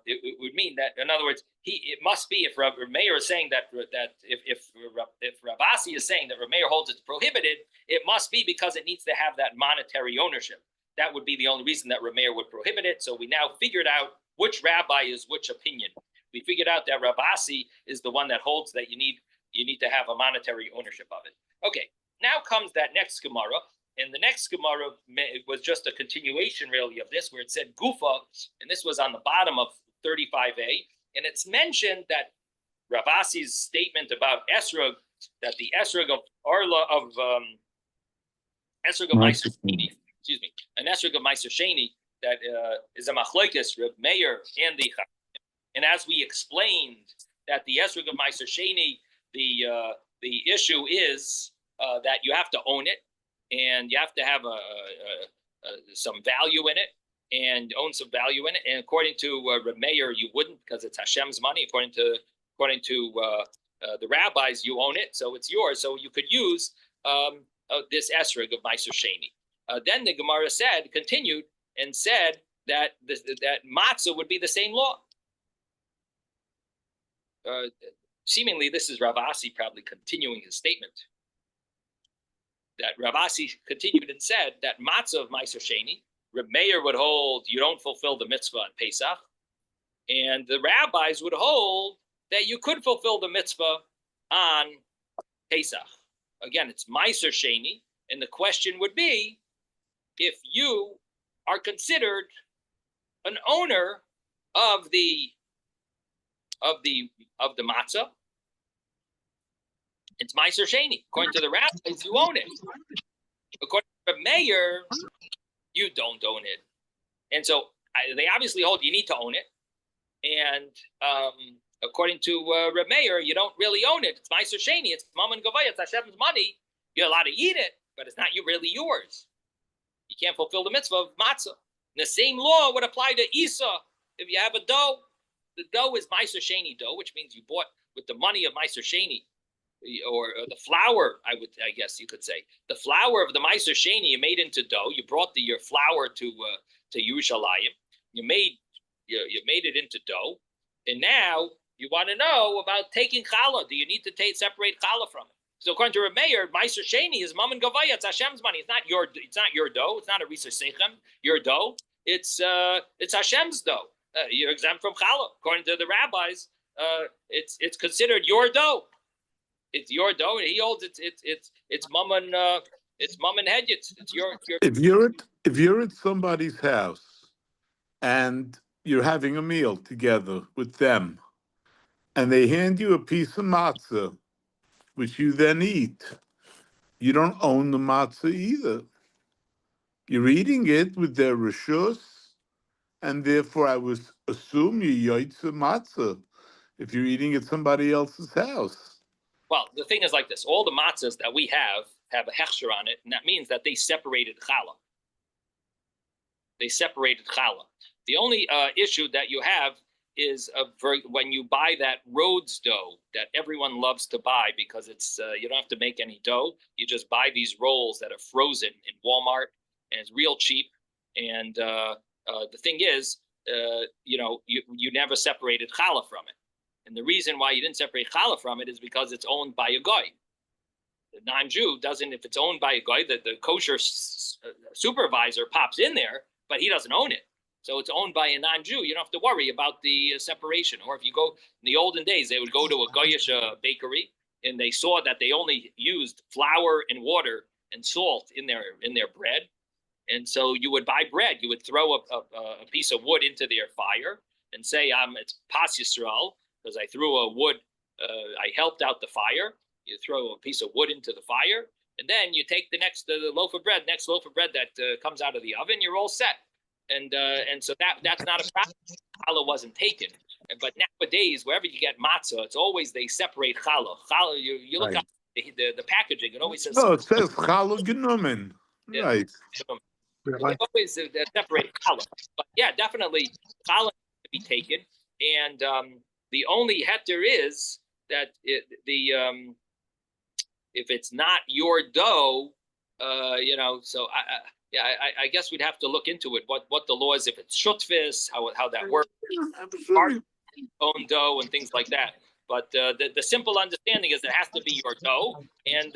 It would mean that, in other words, it must be if Rav Meir is saying that if Rav Asi is saying that Rav Meir holds it's prohibited, it must be because it needs to have that monetary ownership. That would be the only reason that Rav Meir would prohibit it. So we now figured out which rabbi is which opinion. We figured out that Rav Asi is the one that holds that you need to have a monetary ownership of it. Okay, now comes that next Gemara. And the next Gemara was just a continuation, really, of this, where it said Gufa, and this was on the bottom of 35a, and it's mentioned that Rav Asi's statement about esrog, that the esrog of Arla of esrog of Meiser Sheni, excuse me, an esrog of Meiser Sheni that is a machlokes Reb Meir and the Chachamim. And as we explained, that the esrog of Meiser Sheni, the issue is that you have to own it. And you have to have some value in it, and own some value in it. And according to Reb Meir, you wouldn't, because it's Hashem's money. According to the rabbis, you own it, so it's yours. So you could use this esrog of Meiser Sheni. Then the Gemara continued and said that that matzah would be the same law. Seemingly, this is Rav Asi probably continuing his statement. That Rav Asi continued and said that matzah of Meiser Sheni, Reb Meir would hold you don't fulfill the mitzvah on Pesach, and the rabbis would hold that you could fulfill the mitzvah on Pesach. Again, it's Meiser Sheni, and the question would be if you are considered an owner of the matzah. It's Meiser Sheni. According to the rabbis, you own it. According to the mayor, you don't own it. And so they obviously hold you need to own it. And according to Reb Meir, you don't really own it. It's Meiser Sheni. It's Mammon Gavaya. It's Hashem's money. You're allowed to eat it, but it's not really yours. You can't fulfill the mitzvah of matzah. And the same law would apply to Isa. If you have a dough, the dough is Meiser Sheni dough, which means you bought with the money of Meiser Sheni. Or the flour, I guess you could say, the flour of the Meiser Sheni you made into dough. You brought your flour to Yerushalayim. You made it into dough, and now you want to know about taking challah. Do you need to separate challah from it? So according to Reb Meir, Meiser Sheni is Mammon Gavaya. It's Hashem's money. It's not your dough. It's not a Risa Sechem. Your dough. It's Hashem's dough. You're exempt from challah. According to the rabbis, it's considered your dough. It's your dough, and he holds it's Mammon Hedgetz. It's your. If you're at somebody's house and you're having a meal together with them, and they hand you a piece of matzah, which you then eat, you don't own the matzah either. You're eating it with their reshus, and therefore I would assume you yoitza matzah if you're eating at somebody else's house. Well, the thing is like this. All the matzahs that we have a hechsher on it, and that means that they separated challah. They separated challah. The only issue that you have is when you buy that Rhodes dough that everyone loves to buy because it's you don't have to make any dough. You just buy these rolls that are frozen in Walmart, and it's real cheap. And the thing is, you never separated challah from it. And the reason why you didn't separate challah from it is because it's owned by a guy. The non-Jew doesn't, if it's owned by a guy, the kosher supervisor pops in there, but he doesn't own it. So it's owned by a non-Jew. You don't have to worry about the separation. Or if you go, in the olden days, they would go to a goyish bakery, and they saw that they only used flour and water and salt in their bread. And so you would buy bread. You would throw a piece of wood into their fire and say, it's Pas Yisrael, because I threw a wood, I helped out the fire. You throw a piece of wood into the fire, and then you take the next loaf of bread that comes out of the oven, you're all set. And so that's not a problem. Challah wasn't taken. But nowadays, wherever you get matzah, it's always they separate challah. Challah, you look at the packaging, it always says... No, it says challah genommen. Right. They always separate challah. But yeah, definitely, challah needs to be taken. And the only heter is that if it's not your dough, so I guess we'd have to look into it. What the law is, if it's shutfis, how that works, own dough and things like that. But the simple understanding is it has to be your dough, and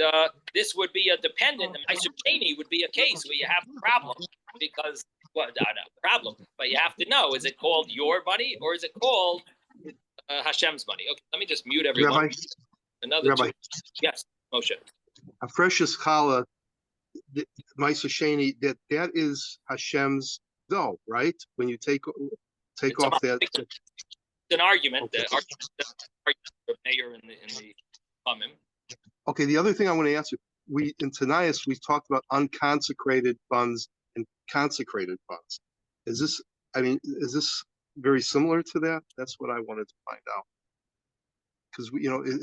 this would be a dependent. The Meiser Sheni would be a case where you have a problem because not a problem, but you have to know: is it called your money or is it called Hashem's money? Okay, let me just mute everyone. Rabbi. Yes, Moshe. A freshest challah, Meiser Sheni, that is Hashem's dough, right? When you take off that. It's an argument. Okay. The mayor in the Pamim. Okay, the other thing I want to answer, in Tanais we talked about unconsecrated funds and consecrated funds. Is this very similar to that? That's what I wanted to find out. Because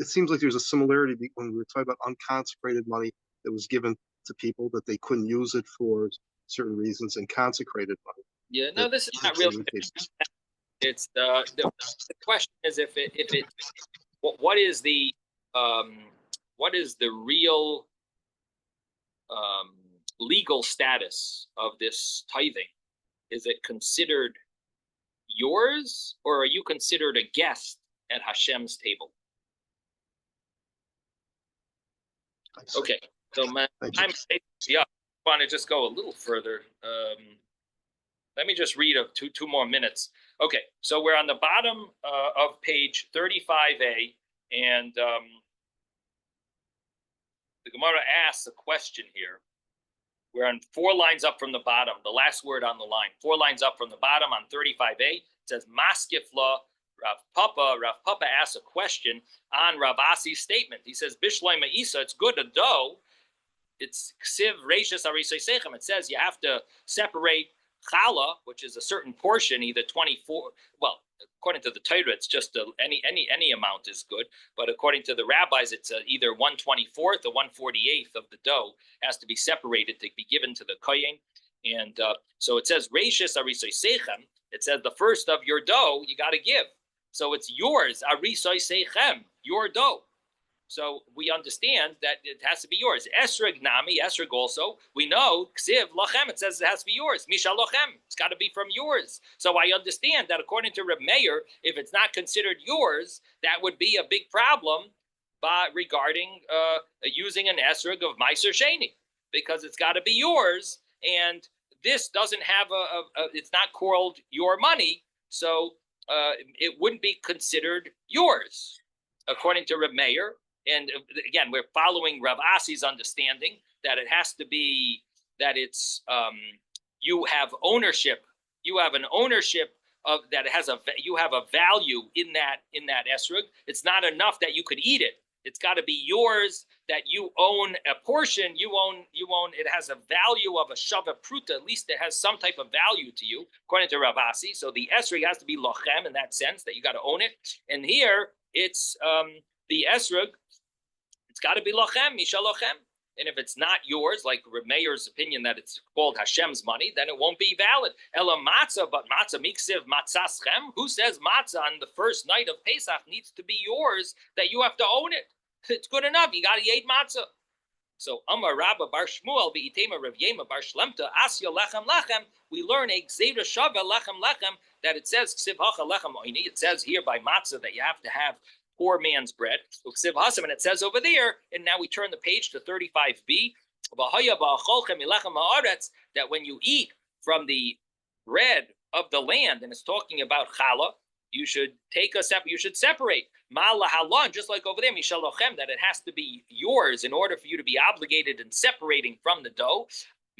it seems like there's a similarity when we were talking about unconsecrated money that was given to people that they couldn't use it for certain reasons, and consecrated money. Yeah, no, this is not real. It's the question is what is the real legal status of this tithing? Is it considered yours, or are you considered a guest at Hashem's table? Okay, so I want to just go a little further. Let me just read two more minutes. Okay, so we're on the bottom of page 35a, and the Gemara asks a question here. We're on 4 lines up from the bottom, the last word on the line. 4 lines up from the bottom on 35a. It says, Maskifla, Rav Papa asks a question on Rav Asi's statement. He says, Bishloi Ma'isa, it's good, a dough. It's Ksiv Reishis Arisei Sechem. It says you have to separate challah, which is a certain portion, either 24. Well, according to the Torah, it's just any amount is good. But according to the rabbis, it's either 1/24 or 1/48 of the dough has to be separated to be given to the kohen. And so it says Reishis Arisei Sechem. It says the first of your dough you got to give. So it's yours, Arisei Sechem, your dough. So we understand that it has to be yours. Esrog Nami, Esrog also, we know, Ksiv Lochem, it says it has to be yours. Misha Lochem, it's got to be from yours. So I understand that according to Reb Meir, if it's not considered yours, that would be a big problem regarding using an Esrog of Meiser Sheni, because it's got to be yours, and this doesn't have it's not called your money, so it wouldn't be considered yours, according to Reb Meir. And again, we're following Rav Asi's understanding that it has to be that it's you have ownership. You have an ownership of that. It has you have a value in that esrog. It's not enough that you could eat it. It's got to be yours, that you own a portion. You own. It has a value of a shava pruta. At least it has some type of value to you, according to Rav Asi. So the esrog has to be lochem in that sense, that you got to own it. And here it's the esrog. It's got to be lochem, misha lochem. And if it's not yours, like Reb Meir's opinion that it's called Hashem's money, then it won't be valid. Ela matzah, but matzah miksiv matzaschem. Who says matzah on the first night of Pesach needs to be yours, that you have to own it? It's good enough. You got to eat matzah. So Amar Rabba Bar Shmuel Beitema Rav Yema Bar Shlemta Asya Lechem Lechem. We learn a Gzeira Shava Lechem Lechem that it says Ksiv Hacha Lechem Oini. It says here by matzah that you have to have poor man's bread. Ksiv Hasam, and it says over there, and now we turn the page to 35b. That when you eat from the bread of the land, and it's talking about challah, you should take a step. You should separate ma'ala halon, just like over there, mishal lochem, that it has to be yours in order for you to be obligated in separating from the dough.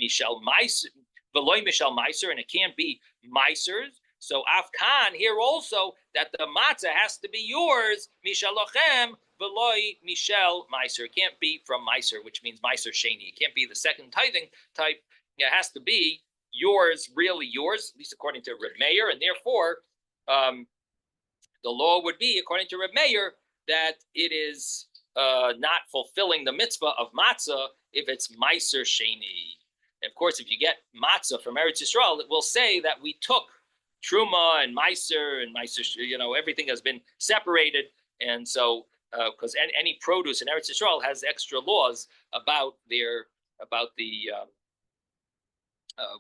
Mishal meiser, veloy mishal meiser, and it can't be meisers. So afkan here also that the matzah has to be yours, mishal lochem, veloy mishal meiser. It can't be from meiser, which means meiser sheni. It can't be the second tithing type. It has to be yours, really yours, at least according to Reb Meir, and therefore. The law would be, according to Reb Meir, that it is not fulfilling the mitzvah of matzah if it's meiser sheni. And of course, if you get matzah from Eretz Yisrael, it will say that we took truma and meiser, everything has been separated. And so, because any produce in Eretz Yisrael has extra laws about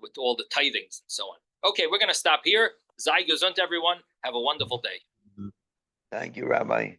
with all the tithings and so on. Okay, we're going to stop here. Sei gesund, everyone. Have a wonderful day. Thank you, Rabbi.